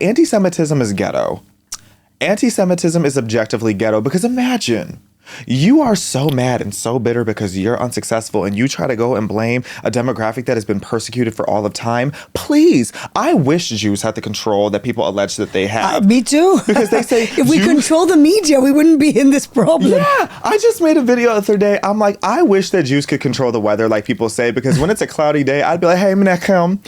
anti-Semitism is ghetto. Anti-Semitism is objectively ghetto because imagine you are so mad and so bitter because you're unsuccessful and you try to go and blame a demographic that has been persecuted for all of time. Please, I wish Jews had the control that people allege that they have. Me too. Because they say if we control the media, we wouldn't be in this problem. Yeah, I just made a video the other day. I'm like, I wish that Jews could control the weather like people say, because when it's a cloudy day, I'd be like, hey, Menachem,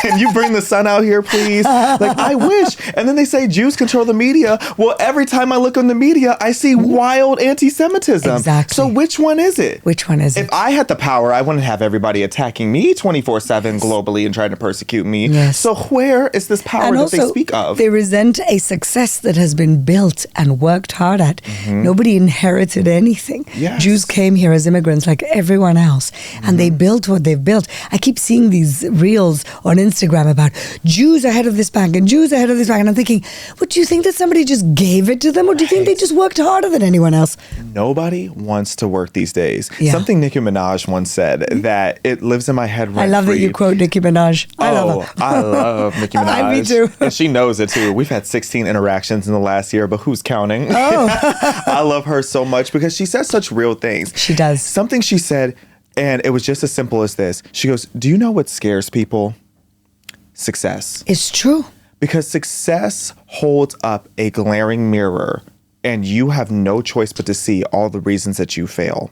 can you bring the sun out here, please? Like, I wish. And then they say Jews control the media. Well, every time I look on the media, I see wild anti-Semitism. Exactly. So which one is it? Which one is it? If I had the power, I wouldn't have everybody attacking me 24/7 globally and trying to persecute me. Yes. So where is this power and that also, they speak of? They resent a success that has been built and worked hard at. Nobody inherited anything. Yes. Jews came here as immigrants like everyone else, and they built what they've built. I keep seeing these reels on Instagram about Jews ahead of this bank and Jews ahead of this bank, and I'm thinking, what, do you think that somebody just gave it to them, or do you think they just worked harder than anyone else? Nobody wants to work these days. Yeah. Something Nicki Minaj once said that it lives in my head rent-free. I love that you quote Nicki Minaj. I love her. I love Nicki Minaj. Me too. And she knows it too. We've had 16 interactions in the last year, but who's counting? Oh. I love her so much because she says such real things. She does. Something she said, and it was just as simple as this. She goes, do you know what scares people? Success. It's true. Because success holds up a glaring mirror, and you have no choice but to see all the reasons that you fail.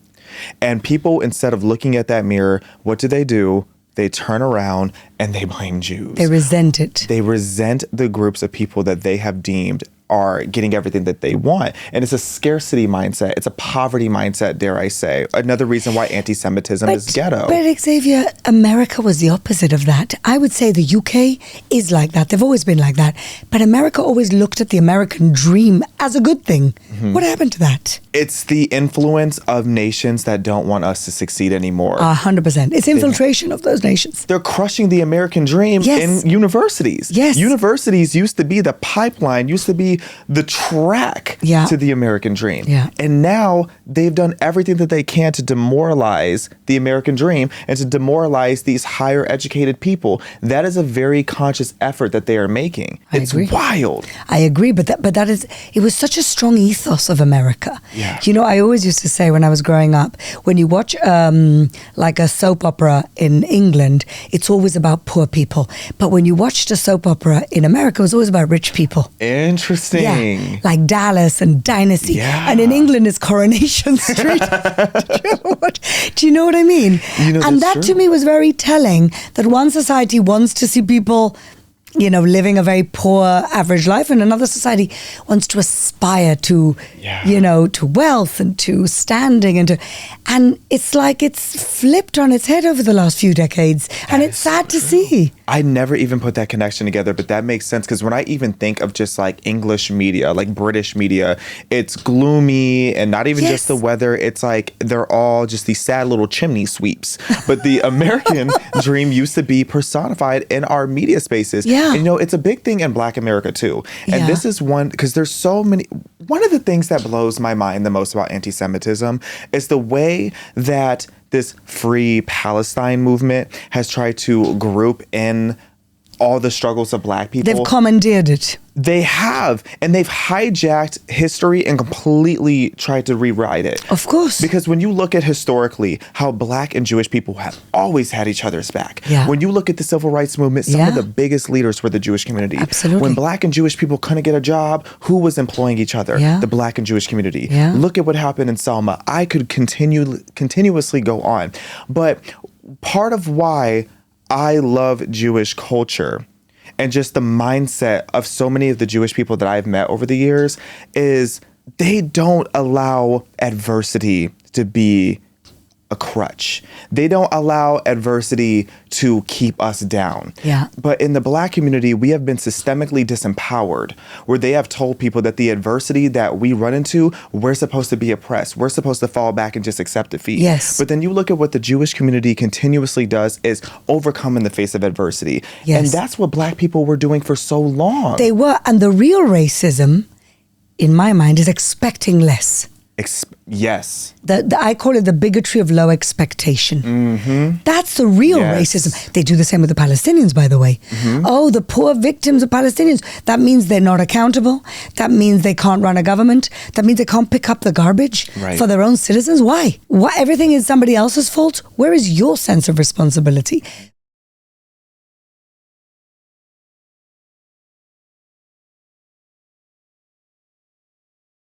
And people, instead of looking at that mirror, what do? They turn around and they blame Jews. They resent it. They resent the groups of people that they have deemed are getting everything that they want. And it's a scarcity mindset. It's a poverty mindset, dare I say. Another reason why anti-Semitism is ghetto. But Xavier, America was the opposite of that. I would say the UK is like that. They've always been like that. But America always looked at the American dream as a good thing. What happened to that? It's the influence of nations that don't want us to succeed anymore. 100%. It's infiltration of those nations. They're crushing the American dream in universities. Yes. Universities used to be the pipeline, used to be the track to the American dream. Yeah. And now they've done everything that they can to demoralize the American dream and to demoralize these higher educated people. That is a very conscious effort that they are making. It's wild. I agree, but that is, it was such a strong ethos of America. Yeah. You know, I always used to say when I was growing up, when you watch like a soap opera in England, it's always about poor people. But when you watched a soap opera in America, it was always about rich people. Interesting. Yeah, like Dallas and Dynasty. Yeah. And in England, it's Coronation Street. Do you know what I mean? You know, and that to me was very telling, that one society wants to see people, you know, living a very poor average life, and another society wants to aspire to, you know, to wealth and to standing and it's like it's flipped on its head over the last few decades, and it's sad to see. I never even put that connection together, but that makes sense, because when I even think of just like English media, like British media, it's gloomy, and not even just the weather. It's like they're all just these sad little chimney sweeps. But the American dream used to be personified in our media spaces. Yeah. And, you know, it's a big thing in Black America too. And this is one, because there's so many. One of the things that blows my mind the most about anti-Semitism is the way that this Free Palestine movement has tried to group in all the struggles of Black people. They've commandeered it. They have. And they've hijacked history and completely tried to rewrite it. Of course. Because when you look at historically how Black and Jewish people have always had each other's back. Yeah. When you look at the civil rights movement, some of the biggest leaders were the Jewish community. Absolutely. When Black and Jewish people couldn't get a job, who was employing each other? Yeah. The Black and Jewish community. Yeah. Look at what happened in Selma. I could continuously go on. But part of why I love Jewish culture and just the mindset of so many of the Jewish people that I've met over the years is they don't allow adversity to be a crutch. They don't allow adversity to keep us down. Yeah. But in the Black community, we have been systemically disempowered, where they have told people that the adversity that we run into, we're supposed to be oppressed. We're supposed to fall back and just accept defeat. Yes. But then you look at what the Jewish community continuously does is overcome in the face of adversity. Yes. And that's what Black people were doing for so long. They were. And the real racism, in my mind, is expecting less. Yes. I call it the bigotry of low expectation. That's the real racism. They do the same with the Palestinians, by the way. Oh, the poor victims of Palestinians. That means they're not accountable. That means they can't run a government. That means they can't pick up the garbage for their own citizens. Why? Everything is somebody else's fault? Where is your sense of responsibility?